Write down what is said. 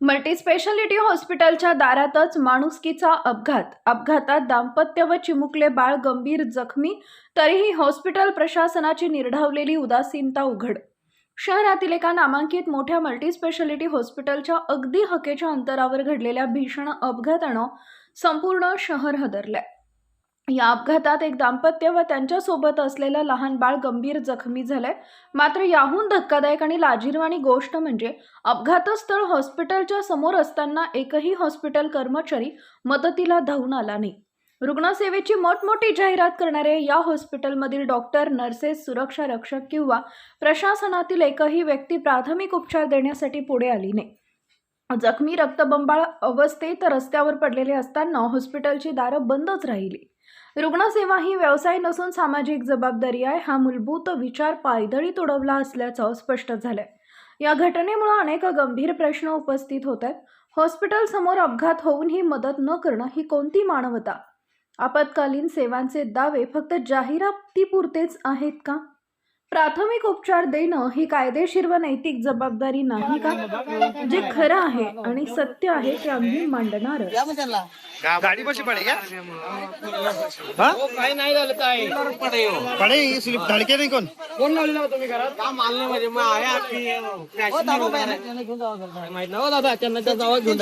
Multispeciality हॉस्पिटलच्या दारातच माणुसकीचा अपघातात दाम्पत्य व चिमुकले बाळ गंभीर जखमी. तरीही हॉस्पिटल प्रशासनाची निर्ढावलेली उदासीनता उघड. शहरातील एका नामांकित मोठ्या मल्टीस्पेशालिटी हॉस्पिटलच्या अगदी हकेच्या अंतरावर घडलेल्या भीषण अपघातानं संपूर्ण शहर हादरलंय. या अपघातात एक दाम्पत्य व त्यांच्यासोबत असलेलं लहान बाळ गंभीर जखमी झालंय. मात्र याहून धक्कादायक आणि लाजिरवाणी गोष्ट म्हणजे अपघातस्थळ हॉस्पिटलच्या समोर असताना एकही हॉस्पिटल कर्मचारी मदतीला धावून आला नाही. रुग्णसेवेची मोठमोठी जाहिरात करणारे या हॉस्पिटलमधील डॉक्टर, नर्सेस, सुरक्षा रक्षक किंवा प्रशासनातील एकही व्यक्ती प्राथमिक उपचार देण्यासाठी पुढे आली नाही. जखमी रक्तबंबाळ अवस्थेत रस्त्यावर पडलेले असताना हॉस्पिटलची दारं बंदच राहिली. रुग्णसेवा ही व्यवसाय नसून सामाजिक जबाबदारी आहे, हा मूलभूत विचार पायदळी उडवला असल्याचं स्पष्ट झालंय. या घटनेमुळे अनेक गंभीर प्रश्न उपस्थित होत आहेत. हॉस्पिटल समोर अपघात होऊनही मदत न करणं ही कोणती मानवता? आपत्कालीन सेवांचे दावे फक्त जाहिरातीपुरतेच आहेत का? प्राथमिक उपचार देणं ही कायदेशीर व नैतिक जबाबदारी नाही का? जे खरं आहे आणि सत्य आहे ते आम्ही मांडणार. गाड़ी पर से पड़ेगा काही नाही झालं काय पड़े स्लिप धड़के नहीं कौन लावलेला तुम्ही घरात काम मानलं म्हणजे मग आहे आपली माहित नाही दादा अचानक आवाज घेऊन